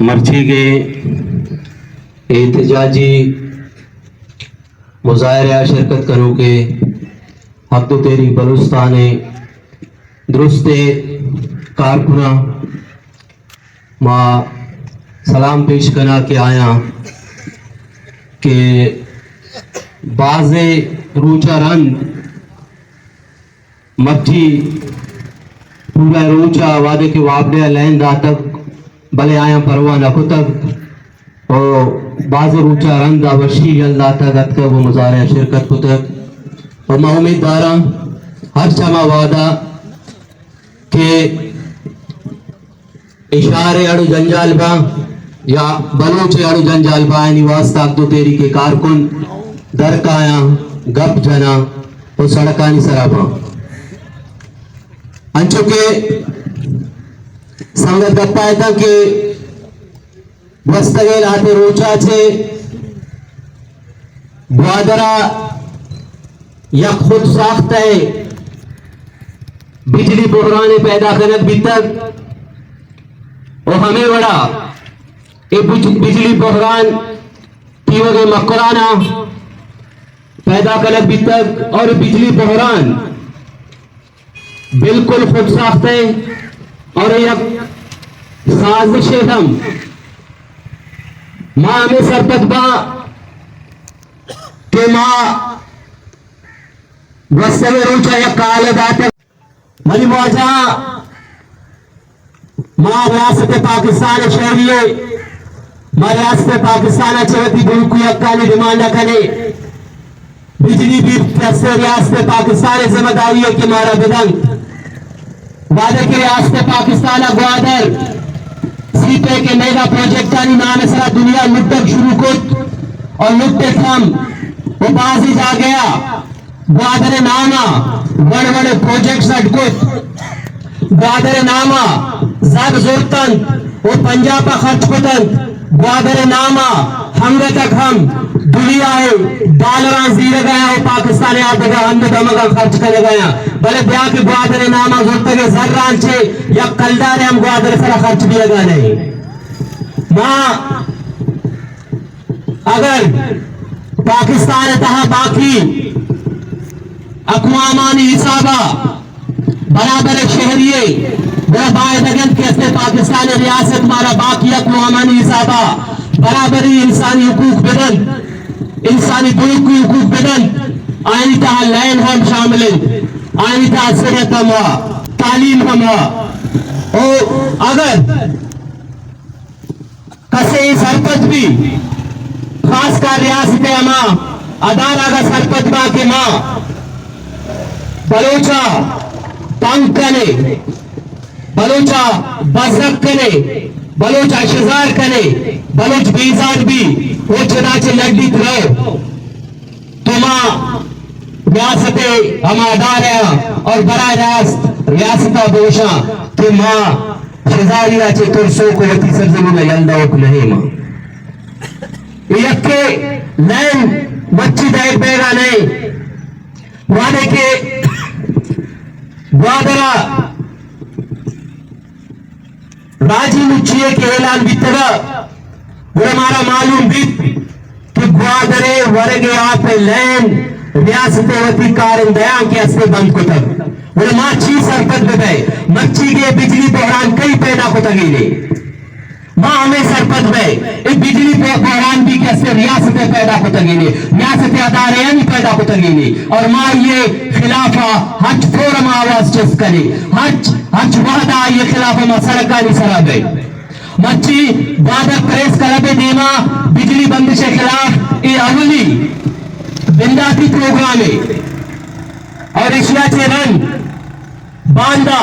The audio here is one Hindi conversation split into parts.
मर्ची के एहतजाजी मुजाहरे शिरकत करो के हक तेरी बलुस्तान दुरुस्त कारकुना माँ सलाम पेश करना के आया कि बाज़े रोचा रंग मर्ची पूरा रोचा वादे के वाबले लैंदा तक भले आया परवा नखो तक और बाज़ रोचा रंग वशी अल्लाह तक वो मुजाहरे शिरकत को तक और मैं उम्मीदवारा हर जमा वादा के इशारे अड़ु जंजाल बा या बलोचे अड़ु जंजाल बा वास्ता अब्दो तेरी के कारकुन दर काया गप जना और सड़कानी सराबा अंचो के संगत गप्पा था कि वस्तगेल आते रोचा छे बुआदरा या खुद साख्त है बिजली बहराने पैदा करक भीतर और हमें बड़ा ये बिजली बहरान तीवगे मकराना पैदा करक भीतर और बिजली बहरान बिल्कुल खुद साख्त है और यह साजिश हम माँ हमें सरपतबा के माँ वस्तवे रोचा या काल दाते मनी मौजा माँ रियासत पाकिस्तान शहरिये माँ रियासत पाकिस्तान चवती बुलकु यक्कानी डिमांड कने बिजली भी कैसे रियासत पाकिस्तान जिम्मेदारी है कि मारा बिदंग वादे के रियासत पाकिस्तान ग्वादर सीपे के मेगा प्रोजेक्ट का नाम सरा दुनिया लुटक शुरू कुत और लुटते थम वो बाजी जा गया ग्वादर नामा बड़े बड़े प्रोजेक्ट अटकुत ग्वादर नामा जब जोरतन वो पंजाब का खर्च कुतन ग्वादर नामा हमरे तक हम दुनिया है डॉलर जीरे गया वो पाकिस्तान आते हम दमका खर्च करे गया भले ब्याह के ग्वादर नामा जोरते के जर्रान छे या कलदारे हम ग्वादर सरा खर्च दिया गया नहीं माँ अगर पाकिस्तान तहा बाकी अक़वामानी हिसाबा बराबर शहरिये कैसे पाकिस्तान रियासत मारा बाकी अक़वामानी हिसाबा बराबरी इंसानी हुकूक बदल इंसानी बुलक हुकूक बदल आईनी तहा लैन हम शामिल आईनी तहा सेहत हम तालीम हम और अगर कसे सरपंच भी खासकर रियासत अमा अदारा का सरपंच बा के माँ बलोचा तंग कने बलोचा बजरक कने बलोच अशजार कने बलोच बीजान भी वो चनाचे लड्डित रहो तुमा रियासते हम अदार और बड़ा रियासता दोषा तुमा शजारिया चे तुरसो को वती सरजमी में यल्दा उक नहीं मां यक्के लैन मच्छी दाइट बेगा नहीं वादे के ग्वादरा राजी मुच्छिए के ऐलान बीतगा वो हमारा मालूम भी कि ग्वादरे वर्गे आप लैन रियासत वती कारन दया के असले बंद को तक वो माछी सरपत में गए मच्छी के बिजली बहरान कई पैदा को तगीले माँ हमें सरपत में एक बिजली बहरान भी कैसे रियासत पैदा को तगीले रियासत अदारे नहीं पैदा को तगीले और माँ ये खिलाफा हज फोरम आवाज चेस करे हज वादा ये खिलाफा माँ सरकारी सरा गई मच्छी वादा प्रेस करबे देना बिजली बंदिश के खिलाफ ये अवली बिंदाती प्रोग्राम है और इशिया चेरन बांदा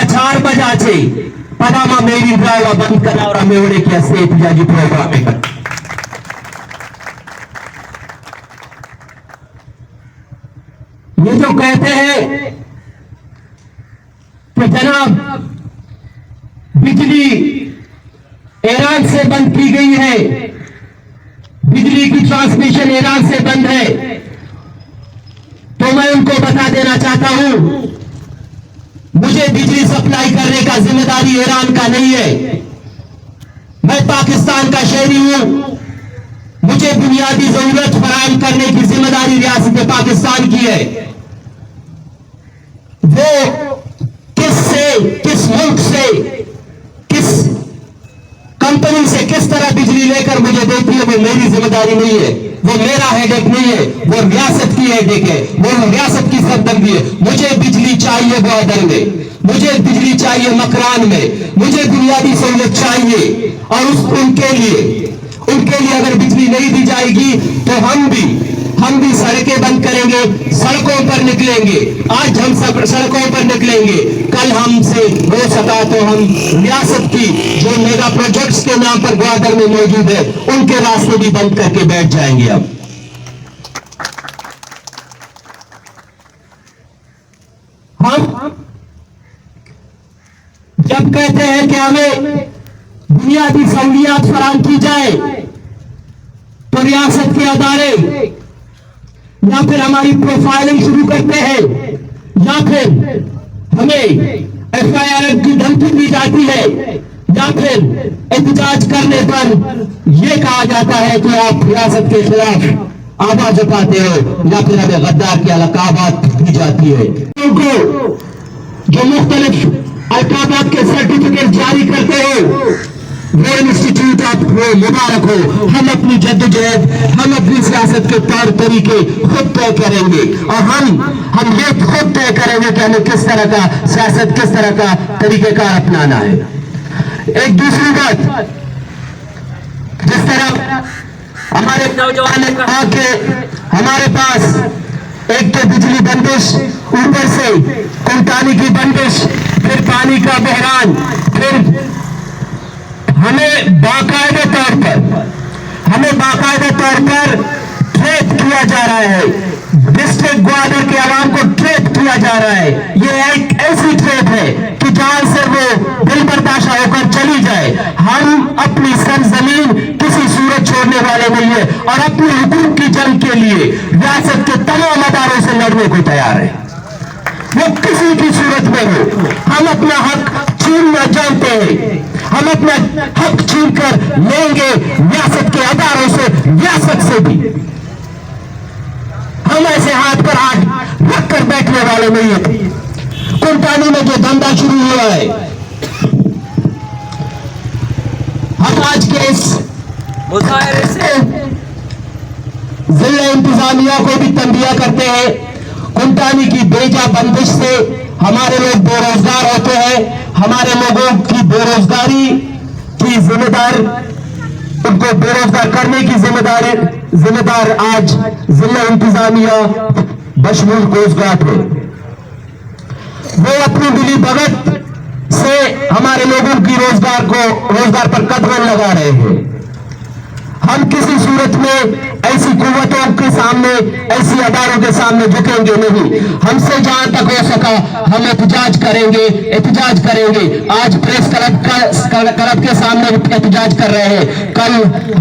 4 बजा छे पदामा मेरी ड्राइवर बंद करना और हमें उड़े की ऐसे एहतजाजी प्रोग्राम में कर ये जो कहते हैं कि जनाब बिजली ईरान से बंद की गई है बिजली की ट्रांसमिशन ईरान से बंद है तो मैं उनको बता देना चाहता हूं मुझे मुझे बिजली सप्लाई करने का जिम्मेदारी ईरान का नहीं है। मैं पाकिस्तान का शहरी हूं, मुझे बुनियादी जरूरत फराहम करने की जिम्मेदारी रियासत पाकिस्तान की है। वो किस मुल्क से, किस कंपनी से किस तरह बिजली लेकर मुझे देती है, वो मेरी जिम्मेदारी नहीं है, वो मेरा हेडेक नहीं है, वो रियासत की हेडेक है, वो रियासत की सरदर्दी है। मुझे बिजली चाहिए ग्वादर में, मुझे बिजली चाहिए मकरान में, मुझे बुनियादी सहूलत चाहिए। और उनके लिए अगर बिजली नहीं दी जाएगी तो हम भी सड़कें बंद करेंगे, सड़कों पर निकलेंगे। आज हम सब सड़कों पर निकलेंगे, कल हमसे हो सका तो हम रियासत की जो मेगा प्रोजेक्ट्स के नाम पर ग्वादर में मौजूद है उनके रास्ते भी बंद करके बैठ जाएंगे। अब हम जब कहते हैं कि हमें बुनियादी सहूलियात फराहम की जाए तो रियासत के अदारे या फिर हमारी प्रोफाइलिंग शुरू करते हैं, या फिर हमें FIR की धमकी दी जाती है, या फिर एहतजाज करने पर यह कहा जाता है कि आप रियासत के खिलाफ आवाज उठाते हो, या फिर हमें गद्दार की अलकाबात दी जाती है। उनको जो मुख्तलिफ अलकाबात के सर्टिफिकेट जारी करते हो वो इंस्टीट्यूट आपको मुबारक हो। हम अपनी जद्दोजहद, हम अपनी सियासत के तौर तरीके खुद तय करेंगे, और हम ये खुद तय करेंगे कि हमें किस तरह का सियासत, किस तरह का तरीकेकार अपनाना है। एक दूसरी बात, जिस तरह हमारे नौजवान ने कहा कि हमारे पास एक तो बिजली बंदिश, ऊपर से कुंटानी की बंदिश, फिर पानी का बहरान, फिर हमें बाकायदे तौर पर ट्रेप किया जा रहा है, डिस्ट्रिक्ट ग्वादर के आवाम को ट्रेप किया जा रहा है। ये एक ऐसी ट्रेप है कि जहां से वो दिल बर्दाश्त होकर चली जाए। हम अपनी सरजमीन किसी सूरत छोड़ने वाले नहीं है, और अपने हुकूक की जंग के लिए रियासत के तमाम अदारों से लड़ने को तैयार है, वो किसी भी सूरत में हो। हम अपना हक छीनना जानते हैं, हम अपना हक छीन कर लेंगे रियासत के अदारों से, रियासत से भी। हम ऐसे हाथ पर हाथ रख कर बैठने वाले नहीं है। कुंटानी में जो धंधा शुरू हुआ है, हम आज के इस मुजाहरे से जिला इंतजामिया को भी तंबिया करते हैं। कुंटानी की बेजा बंदिश से हमारे लोग बेरोजगार होते हैं। हमारे लोगों की बेरोजगारी की जिम्मेदार, उनको बेरोजगार करने की जिम्मेदार आज जिला इंतजामिया बशमूल कोस्टगार्ड है। वो अपनी मिली भगत से हमारे लोगों की रोजगार पर कदम लगा रहे हैं। हम किसी सूरत में ऐसी कुव्वतों के सामने, ऐसी अदारों के सामने झुकेंगे नहीं। हमसे जहां तक हो सका हम एहतजाज करेंगे। आज प्रेस क्लब के सामने एहतजाज कर रहे हैं, कल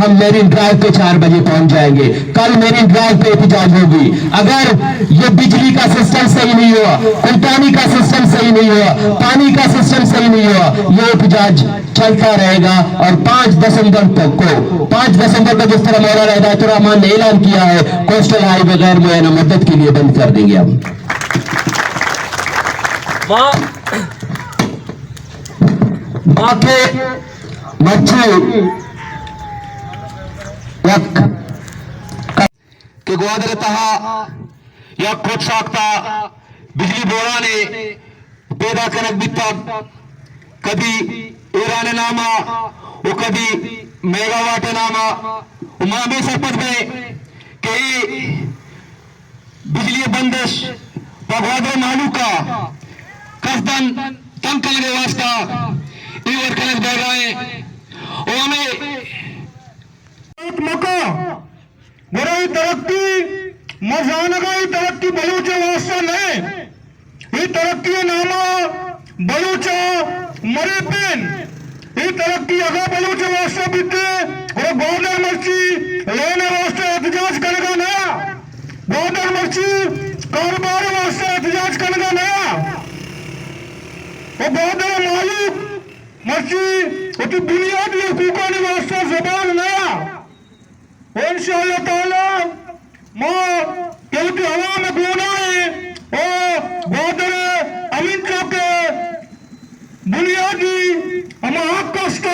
हम मेरीन ड्राइव पे 4 बजे पहुंच जाएंगे। कल मेरीन ड्राइव पे एहतजाज होगी। अगर ये बिजली का सिस्टम सही नहीं हुआ, कुंटानी का सिस्टम सही नहीं हुआ, पानी का सिस्टम सही नहीं हुआ, ये एहतजाज चलता रहेगा। और 5 दिसंबर को जिस तरह मौलाना हिदायतुर रहमान ने ऐलान किया है, कोस्टल हाईवे गैर मुअय्यना मुद्दत के लिए बंद कर देंगे। हम मां के बच्चे के ग्वादर तहा या खुद साख्ता बिजली बोर्ड ने पैदा करक बिता, कभी ईरान नामा वो कभी मेगावाट नामा उमामे सरपंच में कई बिजली बंदिश ग्वादर मालू का कसदन तंग करने वास्ता इवर कनक दे रहे और हमें मौका मेरी तरक्की मजानगाई तरक्की बलूच वास्ता नहीं, ये तरक्की नामा बलूचा मरे पेन, ये तरक्की अगा बलूच वास्ता बीते और ग्वादर मर्ची लेने वास्ते एहतजाज करेगा नया, ग्वादर मर्ची कारोबार वास्ते एहतजाज करेगा नया। और बहुत मालिक मर्जी वो बुनियादी हकूकों ने वास्ता जबान नया और इंशाअल्लाह ताला माँ क्योंकि हवा में बोना है और बहुत अमीन के बुनियादी हम हक कष्ट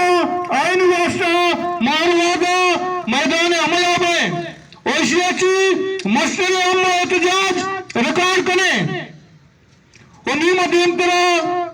आइन वास्ता मारवादा मैदान अमला में ओशियाची मसले हम एहतजाज रिकॉर्ड करें और नीमत तरह